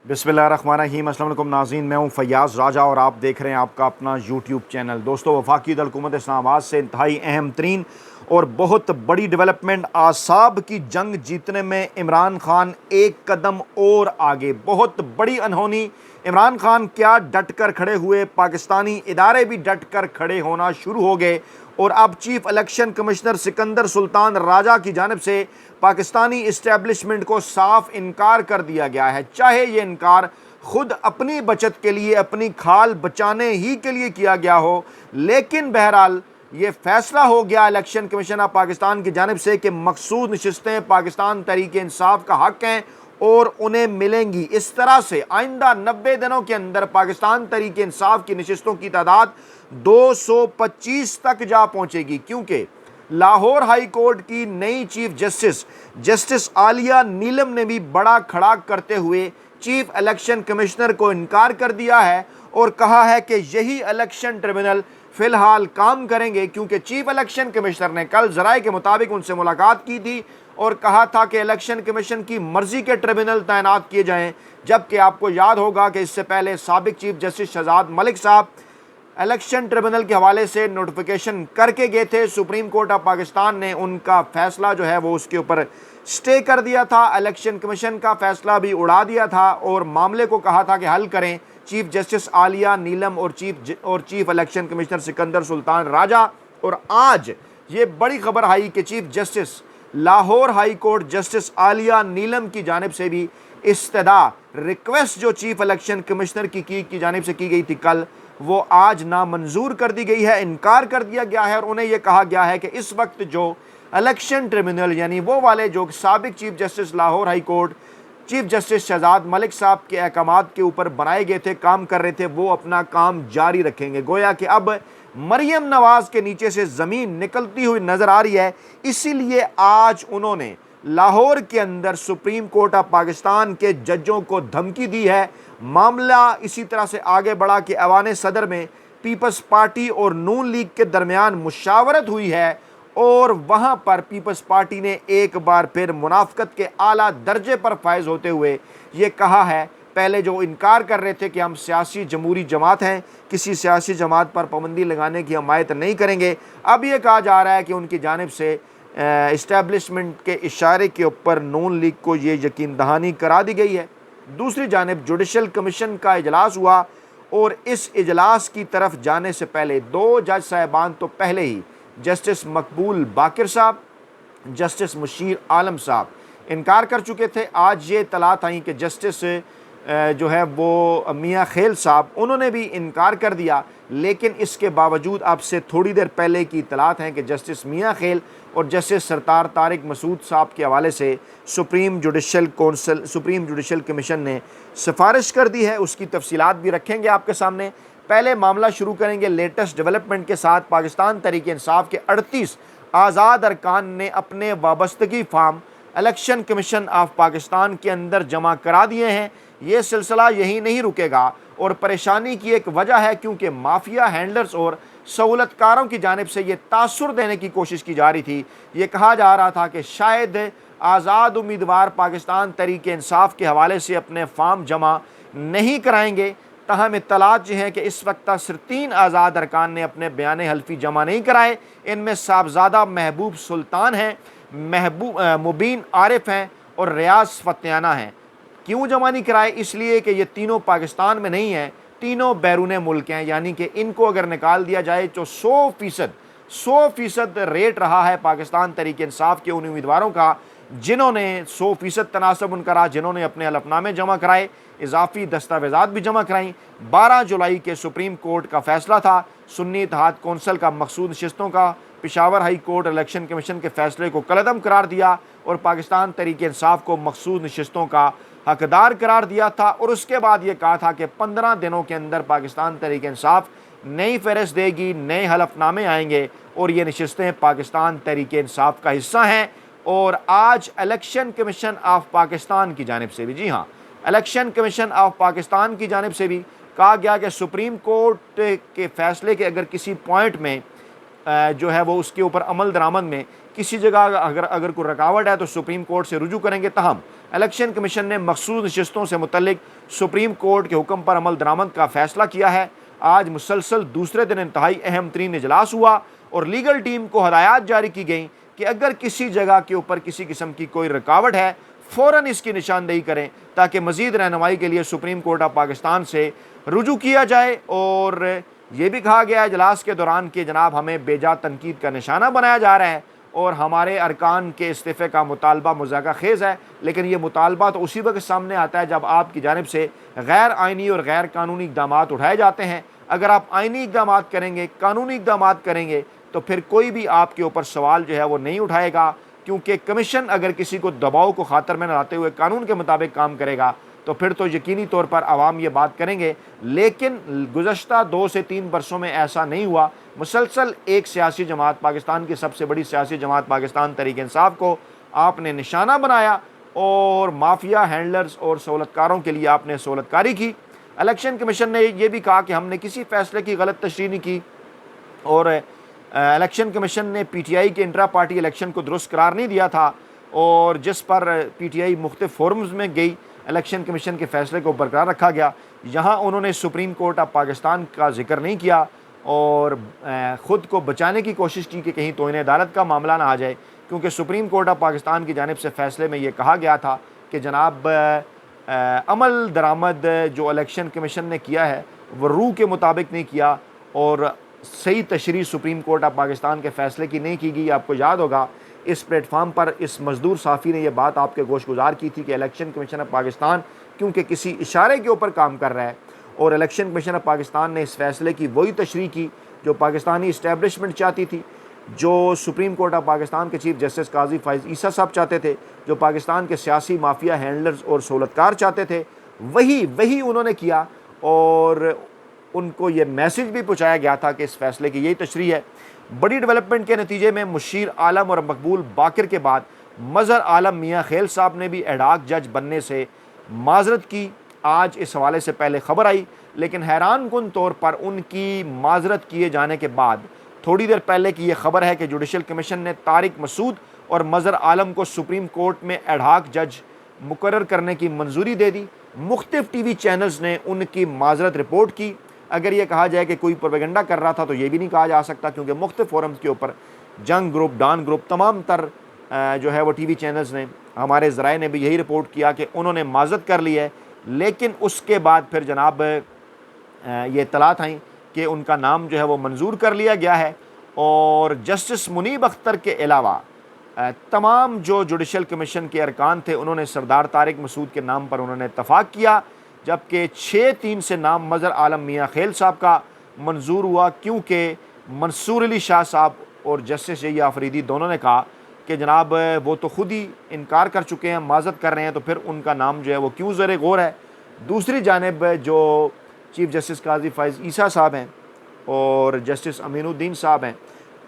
बिस्मिल्लाहिर्रहमानिर्रहीम। अस्सलाम वालेकुम नाज़रीन, मैं हूं फ़याज़ राजा और आप देख रहे हैं आपका अपना यूट्यूब चैनल। दोस्तों, वफाकी दल हुकूमत इस्लामाबाद से इंतहाई अहम तरीन और बहुत बड़ी डेवलपमेंट, आसाब की जंग जीतने में इमरान खान एक कदम और आगे। बहुत बड़ी अनहोनी, इमरान खान क्या डट कर खड़े हुए, पाकिस्तानी इदारे भी डट कर खड़े होना शुरू हो गए और अब chief election commissioner Sikandar Sultan राजा की जानिब से पाकिस्तानी इस्टेब्लिशमेंट को साफ इनकार कर दिया गया है। चाहे ये इनकार खुद अपनी बचत के लिए, अपनी खाल बचाने ही के लिए किया गया हो, लेकिन बहरहाल ये फैसला हो गया इलेक्शन कमीशन ऑफ पाकिस्तान की जानिब से कि मखसूस नशिस्तें पाकिस्तान तहरीक इंसाफ का हक हैं और उन्हें मिलेंगी। इस तरह से आइंदा 90 दिनों के अंदर पाकिस्तान तहरीक इंसाफ की नशिस्तों की तादाद 225 तक जा पहुंचेगी, क्योंकि लाहौर हाई कोर्ट की नई चीफ जस्टिस आलिया नीलम ने भी बड़ा खड़ा करते हुए चीफ इलेक्शन कमिश्नर को इनकार कर दिया है और कहा है कि यही इलेक्शन ट्रिब्यूनल फिलहाल काम करेंगे, क्योंकि चीफ इलेक्शन कमिश्नर ने कल जराए के मुताबिक उनसे मुलाकात की थी और कहा था कि इलेक्शन कमीशन की मर्जी के ट्रिब्यूनल तैनात किए जाएं। जबकि आपको याद होगा कि इससे पहले साबिक चीफ जस्टिस शहजाद मलिक साहब इलेक्शन ट्रिब्यूनल के हवाले से नोटिफिकेशन करके गए थे। सुप्रीम कोर्ट ऑफ पाकिस्तान ने उनका फैसला जो है वो उसके ऊपर स्टे कर दिया था, इलेक्शन कमीशन का फैसला भी उड़ा दिया था और मामले को कहा था कि हल करें चीफ जस्टिस आलिया नीलम और chief election commissioner Sikandar Sultan Raja. और आज ये बड़ी खबर आई कि chief justice Lahore high court justice Aliya Neelam की जानिब से भी इस्तदा रिक्वेस्ट जो चीफ इलेक्शन कमिश्नर की जानिब से की गई थी कल, वो आज नामंजूर कर दी गई है, इनकार कर दिया गया है और उन्हें यह कहा गया है कि इस वक्त जो इलेक्शन ट्रिब्यूनल यानी वो वाले जो साबिक chief justice Lahore high court chief justice Shahzad Malik sahab के अहकामात के ऊपर बनाए गए थे, काम कर रहे थे, वो अपना काम जारी रखेंगे। गोया कि अब मरियम नवाज के नीचे से ज़मीन निकलती हुई नज़र आ रही है। इसीलिए आज उन्होंने लाहौर के अंदर सुप्रीम कोर्ट ऑफ पाकिस्तान के जजों को धमकी दी है। मामला इसी तरह से आगे बढ़ा कि ऐवान सदर में पीपल्स पार्टी और नून लीग के दरमियान मुशावरत हुई है और वहाँ पर पीपल्स पार्टी ने एक बार फिर मुनाफकत के आला दर्जे पर फायज होते हुए ये कहा है, पहले जो इनकार कर रहे थे कि हम सियासी जमहूरी जमात हैं, किसी सियासी जमात पर पाबंदी लगाने की हमायत नहीं करेंगे, अब ये कहा जा रहा है कि उनकी जानिब से इस्टेब्लिशमेंट के इशारे के ऊपर नून लीग को ये यकीन दहानी करा दी गई है। दूसरी जानिब जुडिशल कमीशन का इजलास हुआ और इस इजलास की तरफ जाने से पहले दो जज साहिबान तो पहले ही जस्टिस मकबूल बाकिर साहब, जस्टिस मुशीर आलम साहब इनकार कर चुके थे। आज ये इत्तलात आई कि जस्टिस जो है वो मियाँ खेल साहब, उन्होंने भी इनकार कर दिया, लेकिन इसके बावजूद अब से थोड़ी देर पहले की इत्तलात हैं कि जस्टिस मियाँ खेल और जस्टिस सरतार तारिक मसूद साहब के हवाले से सुप्रीम जुडिशल कमीशन ने सिफारिश कर दी है। उसकी तफसीलात भी रखेंगे आपके सामने। पहले मामला शुरू करेंगे लेटेस्ट डेवलपमेंट के साथ। पाकिस्तान तहरीक इंसाफ के 38 आज़ाद अरकान ने अपने वाबस्तगी form election commission of Pakistan के अंदर जमा करा दिए हैं। ये सिलसिला यही नहीं रुकेगा और परेशानी की एक वजह है क्योंकि माफिया हैंडलर्स और सहूलतकारों की जानिब से ये तासुर देने की कोशिश की जा रही थी। ये कहा जा रहा था कि शायद आज़ाद उम्मीदवार पाकिस्तान तहरीक इंसाफ के हवाले से अपने फार्म जमा नहीं कराएंगे। तहम इत्तलात ये हैं कि इस वक्त सिर्फ 3 आज़ाद अरकान ने अपने बयान हल्फी जमा नहीं कराए। इनमें साहबजादा महबूब सुल्तान हैं, मुबीन आरिफ हैं और रियाज फतियाना हैं। क्यों जमा नहीं कराए? इसलिए कि ये तीनों पाकिस्तान में नहीं हैं, तीनों बैरून मुल्क हैं, यानी कि इनको अगर निकाल दिया जाए तो 100% रेट रहा है पाकिस्तान तहरीक इंसाफ के उन उम्मीदवारों का जिन्होंने 100% तनासब उनका रहा, जिन्होंने अपने हलफनामे जमा कराए, इजाफी दस्तावेज़ात भी जमा कराई। 12 जुलाई के सुप्रीम कोर्ट का फैसला था सुन्नी इत्तेहाद कौंसिल का मखसूद नशिस्तों का, Peshawar high court election commission के फैसले को कलअदम करार दिया और पाकिस्तान तहरीक इंसाफ को मखसूद नशिस्तों का हकदार करार दिया था। और उसके बाद ये कहा था कि 15 दिनों के अंदर पाकिस्तान तहरीक इंसाफ नई फहरिस्त देगी, नए हलफनामे आएंगे और ये नशिस्तें पाकिस्तान तहरीक इंसाफ का हिस्सा हैं। और आज इलेक्शन कमीशन ऑफ पाकिस्तान की जानिब से भी, जी हाँ, इलेक्शन कमीशन ऑफ पाकिस्तान की जानिब से भी कहा गया कि सुप्रीम कोर्ट के फैसले के अगर किसी पॉइंट में जो है वो उसके ऊपर अमल दरामद में किसी जगह अगर कोई रुकावट है तो सुप्रीम कोर्ट से रुजू करेंगे। तहम इलेक्शन कमीशन ने मखसूस नशस्तों से मुतल्लिक सुप्रीम कोर्ट के हुक्म पर अमल दरामद का फैसला किया है। आज मुसलसल दूसरे दिन इंतहाई अहम तरीन इजलास हुआ और लीगल टीम को हदायत जारी की गई कि अगर किसी जगह के ऊपर किसी किस्म की कोई रुकावट है फ़ौरन इसकी निशानदेही करें ताकि मज़ीद रहनुमाई के लिए सुप्रीम कोर्ट ऑफ पाकिस्तान से रुजू किया जाए। और ये भी कहा गया इजलास के दौरान कि जनाब हमें बेजा तनकीद का निशाना बनाया जा रहा है और हमारे अरकान के इस्तीफ़े का मुतालबा मुज़ाक़ा ख़ेज़ है, लेकिन ये मुतालबा तो उसी वक्त सामने आता है जब आपकी जानिब से गैर आइनी और गैर कानूनी इक़दाम उठाए जाते हैं। अगर आप आइनी इक़दाम करेंगे, कानूनी इक़दाम करेंगे तो फिर कोई भी आपके ऊपर सवाल जो है वो नहीं उठाएगा, क्योंकि कमीशन अगर किसी को दबाव को खातर में न लाते हुए कानून के मुताबिक काम करेगा तो फिर तो यकीनी तौर पर आवाम ये बात करेंगे। लेकिन गुज़श्ता 2 से 3 बरसों में ऐसा नहीं हुआ। मुसलसल एक सियासी जमात, पाकिस्तान की सबसे बड़ी सियासी जमात पाकिस्तान तहरीक इंसाफ को आपने निशाना बनाया और माफिया हैंडलर्स और सहूलतकारों के लिए आपने सहूलतकारी की। इलेक्शन कमीशन ने यह भी कहा कि हमने किसी फैसले की गलत तशरीह नहीं की और इलेक्शन कमीशन ने PTI के इंट्रा पार्टी इलेक्शन को दुरुस्त करार नहीं दिया था और जिस पर PTI मुख्तलिफ फोरम्स में गई, इलेक्शन कमीशन के फैसले को बरकरार रखा गया। यहाँ उन्होंने सुप्रीम कोर्ट ऑफ पाकिस्तान का जिक्र नहीं किया और ख़ुद को बचाने की कोशिश की कि कहीं तौहीन अदालत का मामला ना आ जाए, क्योंकि सुप्रीम कोर्ट ऑफ पाकिस्तान की जानिब से फ़ैसले में ये कहा गया था कि जनाब अमल दरामद जो इलेक्शन कमीशन ने किया है वो रूह के मुताबिक नहीं किया और सही तशरीह सुप्रीम कोर्ट ऑफ पाकिस्तान के फ़ैसले की नहीं की गई। आपको याद होगा इस प्लेटफार्म पर इस मजदूर साफ़ी ने यह बात आपके गोश गुजार की थी कि इलेक्शन कमीशन ऑफ पाकिस्तान क्योंकि किसी इशारे के ऊपर काम कर रहा है और इलेक्शन कमीशन ऑफ पाकिस्तान ने इस फैसले की वही तशरीह की जो पाकिस्तानी इस्टेब्लिशमेंट चाहती थी, जो सुप्रीम कोर्ट ऑफ पाकिस्तान के चीफ जस्टिस काजी फ़ाइज़ ईसा साहब चाहते थे, जो पाकिस्तान के सियासी माफिया हैंडलर्स और सहूलतकार चाहते थे, वही उन्होंने किया और उनको ये मैसेज भी पहुँचाया गया था कि इस फैसले की यही तशरीह है। बड़ी डेवलपमेंट के नतीजे में मुशीर आलम और मकबूल बाकिर के बाद मज़हर आलम मियाँ खेल साहब ने भी एडाक जज बनने से माजरत की। आज इस हवाले से पहले खबर आई, लेकिन हैरान कुन तौर पर उनकी माजरत किए जाने के बाद थोड़ी देर पहले की यह खबर है कि जुडिशल कमीशन ने तारिक मसूद और मज़हर आलम को सुप्रीम कोर्ट में एडाक जज मुकर्रर करने की मंजूरी दे दी। मुख्तलिफ TV चैनल्स ने उनकी माजरत रिपोर्ट की। अगर ये कहा जाए कि कोई प्रोपेगेंडा कर रहा था तो ये भी नहीं कहा जा सकता, क्योंकि मुख्तलिफ फोरम्स के ऊपर जंग ग्रुप, डान ग्रुप, तमाम तर जो है वो TV चैनल्स ने, हमारे ज़राए ने भी यही रिपोर्ट किया कि उन्होंने माजरत कर ली है। लेकिन उसके बाद फिर जनाब ये इत्तलात आई कि उनका नाम जो है वो मंजूर कर लिया गया है और जस्टिस मुनीब अख्तर के अलावा तमाम जो जुडिशल कमीशन के अरकान थे उन्होंने सरदार तारिक मसूद के नाम पर उन्होंने इत्तफाक किया, जबकि 6-3 से नाम मज़हर आलम मियाँ खेल साहब का मंजूर हुआ, क्योंकि मंसूर अली शाह साहब और जस्टिस यही आफरीदी दोनों ने कहा कि जनाब वो तो ख़ुद ही इनकार कर चुके हैं, माजरत कर रहे हैं, तो फिर उनका नाम जो है वो क्यों ज़र गौर है। दूसरी जानिब जो चीफ जस्टिस काजी फ़ाइज़ ईसा साहब हैं और जस्टिस अमीनुद्दीन साहब हैं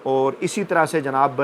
और इसी तरह से जनाब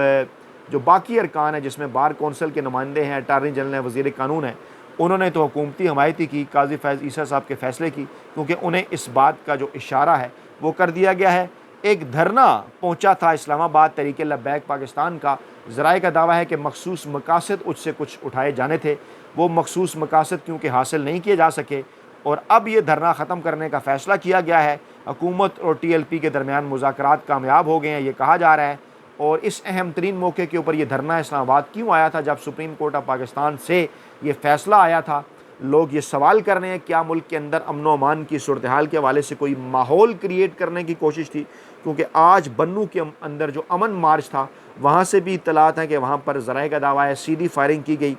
जो बाकी अरकान हैं जिसमें बार कौंसिल के नुमाइंदे हैं, अटारनी जनरल हैं, वज़ीर कानून हैं, उन्होंने तो हुकूमती हमायत ही की काजी फ़ाइज़ ईसा साहब के फ़ैसले की, क्योंकि उन्हें इस बात का जो इशारा है वो कर दिया गया है। एक धरना पहुंचा था इस्लामाबाद तहरीक लब्बैक पाकिस्तान का, ज़राए का दावा है कि मखसूस मकासद उससे कुछ उठाए जाने थे, वो मखसूस मकासद क्योंकि हासिल नहीं किए जा सके और अब ये धरना ख़त्म करने का फ़ैसला किया गया है। हुकूमत और TLP के दरमियान मुज़ाकरात कामयाब हो गए हैं, ये कहा जा रहा है। और इस अहम तरीन मौके के ऊपर ये धरना इस्लामाबाद क्यों आया था, जब सुप्रीम कोर्ट ऑफ पाकिस्तान से ये फ़ैसला आया था। लोग ये सवाल कर रहे हैं क्या मुल्क के अंदर अमन व अमान की सूरत हाल के हवाले से कोई माहौल क्रिएट करने की कोशिश थी, क्योंकि आज बन्नू के अंदर जो अमन मार्च था वहाँ से भी इत्तलात हैं कि वहाँ पर ज़राए का दावा है सीधी फायरिंग की गई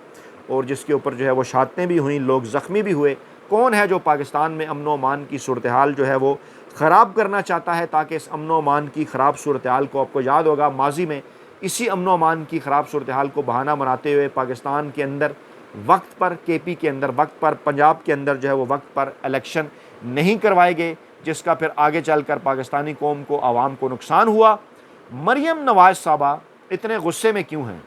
और जिसके ऊपर जो है वो शहादतें भी हुई, लोग ज़ख्मी भी हुए। कौन है जो पाकिस्तान में अमन व अमान की सूरत हाल जो है वो ख़राब करना चाहता है, ताकि इस अमन व अमान की ख़राब सूरत हाल को, आपको याद होगा माजी में इसी अमन व अमान की ख़राब सूरत हाल को बहाना बनाते हुए पाकिस्तान के अंदर वक्त पर, KP के अंदर वक्त पर, पंजाब के अंदर जो है वो वक्त पर इलेक्शन नहीं करवाए गए, जिसका फिर आगे चलकर पाकिस्तानी कौम को, आवाम को नुकसान हुआ। मरियम नवाज़ साहबा इतने गुस्से में क्यों हैं,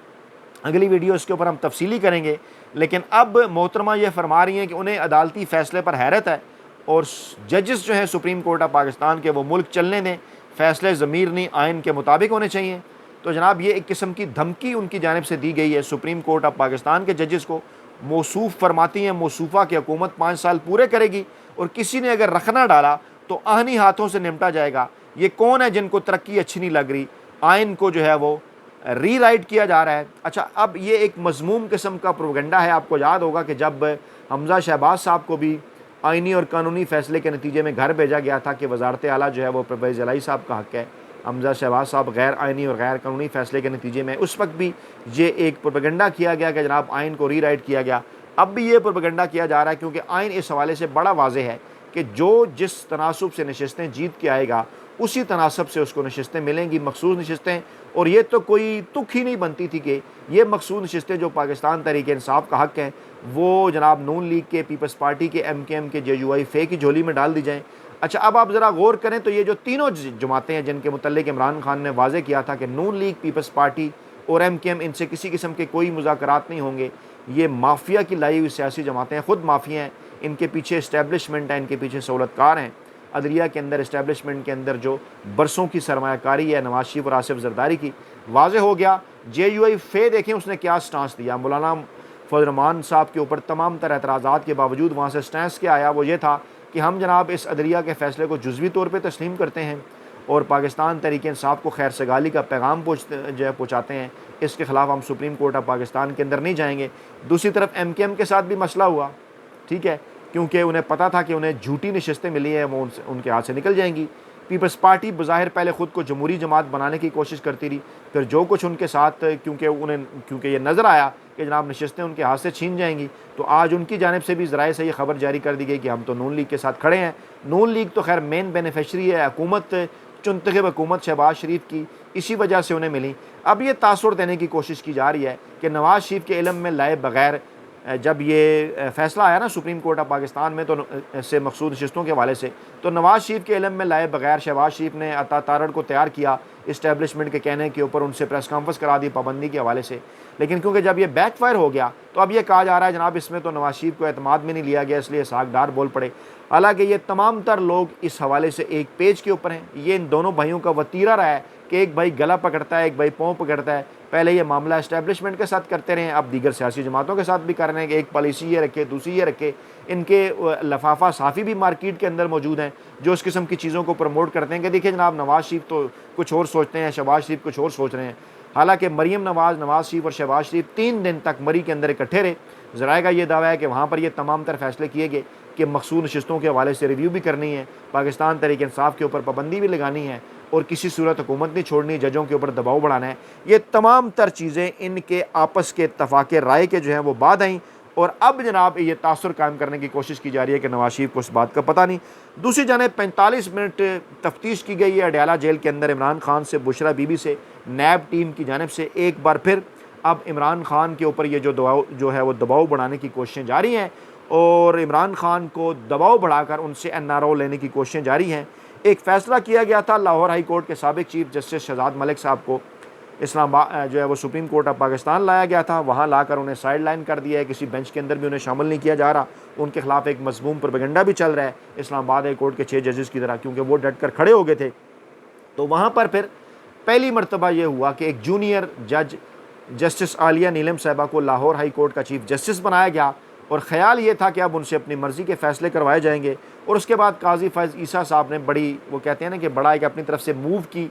अगली वीडियो इसके ऊपर हम तफसीली करेंगे। लेकिन अब मोहतरमा ये फरमा रही हैं कि उन्हें अदालती फ़ैसले पर हैरत है और जजेस जो हैं सुप्रीम कोर्ट ऑफ पाकिस्तान के वो मुल्क चलने दें, फ़ैसले ज़मीरनी आइन के मुताबिक होने चाहिए। तो जनाब ये एक किस्म की धमकी उनकी जानिब से दी गई है सुप्रीम कोर्ट ऑफ पाकिस्तान के जजेस को। मौसूफ़ फरमाती हैं मौसूफ़ा की हुकूमत 5 साल पूरे करेगी और किसी ने अगर रखना डाला तो आहनी हाथों से निपटा जाएगा। ये कौन है जिनको तरक्की अच्छी नहीं लग रही, आइन को जो है वो रीराइट किया जा रहा है। अच्छा, अब ये एक मज़मूम किस्म का प्रोपेगेंडा है। आपको याद होगा कि जब हमज़ा शहबाज साहब को भी आइनी और कानूनी फ़ैसले के नतीजे में घर भेजा गया था कि वज़ारत आला जो है वो परवेज़ इलाही साहब का हक़ है, हमज़ा शहबाज साहब गैर आइनी और गैर कानूनी फ़ैसले के नतीजे में, उस वक्त भी ये एक प्रोपेगेंडा किया गया कि जनाब आइन को रीराइट किया गया। अब भी ये प्रोपेगेंडा किया जा रहा है क्योंकि आइन इस हवाले से बड़ा वाज़ेह है कि जो जिस तनासब से नशस्तें जीत के आएगा उसी तनासब से उसको नशस्तें मिलेंगी, मखसूस नशस्तें। और ये तो कोई तुक ही नहीं बनती थी कि ये मखसूस नशस्तें जो पाकिस्तान तहरीक इंसाफ का हक़ हैं वो जनाब नून लीग के, पीपल्स पार्टी के, MKM के, JUI फे की झोली में डाल दी जाएँ। अच्छा, अब आप ज़रा गौर करें तो ये जो तीनों जमातें हैं जिनके मुतल्लिक इमरान खान ने वाज़े किया था कि नून लीग, पीपल्स पार्टी और MKM इनसे किसी किस्म के कोई मुज़ाकरात नहीं होंगे, ये माफिया की लाई हुई सियासी जमातें हैं, ख़ुद माफिया हैं, इनके पीछे इस्टेब्लिशमेंट है, इनके पीछे सहूलतकार हैं। अदलिया के अंदर, इस्टेब्लिशमेंट के अंदर जो बरसों की सरमायाकारी है नवाज शरीफ और आसिफ जरदारी की, वाज़े हो गया। JUI फे देखें उसने क्या स्टांस दिया। मौलाना फजल रहमान साहब के ऊपर तमाम तरह एतराज़ात के बावजूद वहाँ से स्टांस क्या आया, वो ये था कि हम जनाब इस अदलिया के फ़ैसले को जुज़वी तौर पर तस्लीम करते हैं और पाकिस्तान तहरीक इंसाफ को खैर सगाली का पैगाम पहुँचाते हैं। इसके ख़िलाफ़ हम सुप्रीम कोर्ट ऑफ पाकिस्तान के अंदर नहीं जाएंगे। दूसरी तरफ MKM के साथ भी मसला हुआ, ठीक है, क्योंकि उन्हें पता था कि उन्हें झूठी नशस्तें मिली हैं, वो उनके हाथ से निकल जाएंगी। पीपल्स पार्टी बज़ाहिर पहले ख़ुद को जमहूरी जमात बनाने की कोशिश करती रही, फिर जो कुछ उनके साथ क्योंकि ये नज़र आया कि जनाब नशस्तें उनके हाथ से छीन जाएंगी, तो आज उनकी जानिब से भी ज़राए से ये खबर जारी कर दी गई कि हम तो नून लीग के साथ खड़े हैं। नून लीग तो खैर मेन बेनिफिशरी है हुकूमत, चुनतखब हुकूमत शहबाज शरीफ की, इसी वजह से उन्हें मिली। अब ये तासुर देने की कोशिश की जा रही है कि नवाज शरीफ के इल्म में लाए बगैर जब ये फ़ैसला आया ना सुप्रीम कोर्ट ऑफ पाकिस्तान में तो से मखसूस नशस्तों के हवाले से, तो नवाज शरीफ के इल्म में लाए बगैर शहबाज शरीफ ने अता तारड़ को तैयार किया इस्टेब्लिशमेंट के कहने के ऊपर, उनसे प्रेस कॉन्फ्रेंस करा दी पाबंदी के हवाले से। लेकिन क्योंकि जब ये बैकफायर हो गया तो अब ये कहा जा रहा है जनाब इसमें तो नवाज शरीफ को एतमाद में नहीं लिया गया, इसलिए सागदार बोल पड़े। हालांकि ये तमाम तर लोग इस हवाले से एक पेज के ऊपर हैं। ये इन दोनों भाइयों का वतीरा रहा है कि एक भाई गला पकड़ता है, एक भाई पाँव पकड़ता है। पहले ये मामला इस्टेब्लिशमेंट के साथ करते रहे, अब दीगर सियासी जमातों के साथ भी कर रहे हैं कि एक पॉलिसी ये रखे, दूसरी ये रखे। इनके लफाफा साफ़ी भी मार्केट के अंदर मौजूद हैं जो इस किस्म की चीज़ों को प्रमोट करते हैं कि देखिए जनाब नवाज शरीफ तो कुछ और सोचते हैं, शहबाज शरीफ कुछ और सोच रहे हैं। हालांकि मरीम नवाज़, नवाज शरीफ और शहबाज शरीफ 3 दिन तक मरी के अंदर इकट्ठे रहे। ज़राए का ये दावा है कि वहाँ पर ये तमाम तर फैसले किए गए कि मखसूस नशस्तों के हवाले से रिव्यू भी करनी है, पाकिस्तान तहरीक इंसाफ के ऊपर पाबंदी भी लगानी है और किसी सूरत हुकूमत नहीं छोड़नी, जजों के ऊपर दबाव बढ़ाना है। ये तमाम तर चीज़ें इनके आपस के इत्तफाक़ राय के जो हैं वो बाद आई और अब जनाब ये तासुर कायम करने की कोशिश की जा रही है कि नवाज शरीफ को इस बात का पता नहीं। दूसरी जानिब 45 मिनट तफ्तीश की गई है अडयाला जेल के अंदर इमरान खान से, बुशरा बीबी से, नैब टीम की जानिब से। एक बार फिर अब इमरान खान के ऊपर ये जो है वो दबाव बढ़ाने की कोशिशें जारी हैं और इमरान खान को दबाव बढ़ाकर उनसे NRO लेने की कोशिशें जारी हैं। एक फ़ैसला किया गया था लाहौर हाई कोर्ट के साबिक चीफ जस्टिस शहजाद मलिक साहब को इस्लामाबाद जो है वो सुप्रीम कोर्ट ऑफ पाकिस्तान लाया गया था, वहाँ लाकर उन्हें साइड लाइन कर दिया है, किसी बेंच के अंदर भी उन्हें शामिल नहीं किया जा रहा। उनके खिलाफ एक मजमूम प्रोपेगेंडा भी चल रहा है इस्लामाबाद हाई कोर्ट के 6 जजेस की तरह, क्योंकि वो डट कर खड़े हो गए थे। तो वहाँ पर फिर पहली मरतबा ये हुआ कि एक जूनियर जज जस्टिस आलिया नीलम साहिबा को लाहौर हाई कोर्ट का चीफ जस्टिस बनाया गया और ख़्याल ये था कि अब उनसे अपनी मर्ज़ी के फ़ैसले करवाए जाएंगे। और उसके बाद काजी फैज़ ईसा साहब ने बड़ी, वो कहते हैं ना कि बड़ा एक अपनी तरफ से मूव की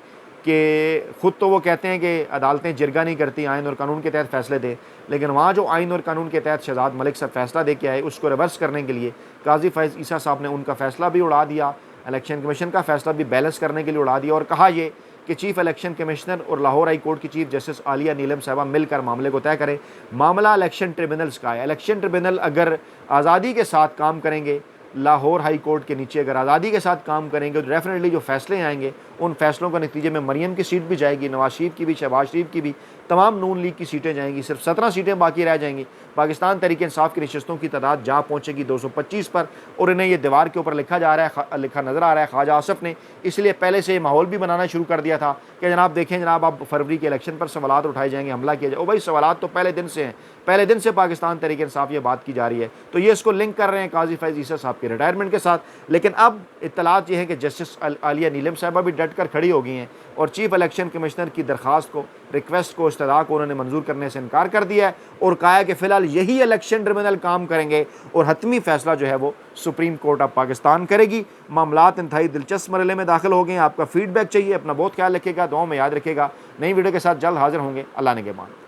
कि ख़ुद तो वो कहते हैं कि अदालतें जिरगा नहीं करती, आइन और कानून के तहत फ़ैसले दे, लेकिन वहाँ जो आइन और कानून के तहत शहजाद मलिक साहब फ़ैसला दे के आए उसको रिवर्स करने के लिए काजी फैज़ ईसा साहब ने उनका फ़ैसला भी उड़ा दिया, इलेक्शन कमीशन का फ़ैसला भी बैलेंस करने के लिए उड़ा दिया और कहा ये कि चीफ इलेक्शन कमिश्नर और लाहौर हाई कोर्ट की चीफ जस्टिस आलिया नीलम साहिबा मिलकर मामले को तय करें। मामला इलेक्शन ट्रिब्यूनल्स का है। इलेक्शन ट्रिब्यूनल अगर आज़ादी के साथ काम करेंगे, लाहौर हाई कोर्ट के नीचे अगर आज़ादी के साथ काम करेंगे तो डेफिनेटली जो फैसले आएंगे उन फैसलों के नतीजे में मरियम की सीट भी जाएगी, नवाज शरीफ की भी, शहबाज शरीफ की भी, तमाम नून लीग की सीटें जाएंगी, सिर्फ 17 सीटें बाकी रह जाएंगी। पाकिस्तान तहरीक इंसाफ की नशस्तों की तादाद जहाँ पहुँचेगी 225 पर और इन्हें ये दीवार के ऊपर लिखा जा रहा है, लिखा नज़र आ रहा है ख्वाजा आसफ ने, इसलिए पहले से माहौल भी बनाना शुरू कर दिया था कि जनाब देखें जनाब अब फरवरी के इलेक्शन पर सवालात उठाए जाएंगे, हमला किया जाए। ओ भाई सवालात तो पहले दिन से हैं, पहले दिन से पाकिस्तान तहरीक इंसाफ ये बात की जा रही है। तो ये इसको लिंक कर रहे हैं काजी फैज़ ईसा साहब के रिटायरमेंट के साथ। लेकिन अब इत्तलात ये है कि जस्टिस आलिया नीलम साहिबा भी डट कर खड़ी हो गई हैं और चीफ इलेक्शन कमिश्नर की दरख्वास्त को, रिक्वेस्ट को, इस्तदा को उन्होंने मंजूर करने से इनकार कर दिया है और कहा है कि फ़िलहाल यही इलेक्शन ट्रिब्यूनल काम करेंगे और हतमी फैसला जो है वो सुप्रीम कोर्ट ऑफ पाकिस्तान करेगी। मामलात इंतहाई दिलचस्प मरहले में दाखिल हो गए हैं। आपका फीडबैक चाहिए, अपना बहुत ख्याल रखिएगा, दुआओं में याद रखिएगा। नई वीडियो के साथ जल्द हाजिर होंगे। अल्लाह ने के बाद।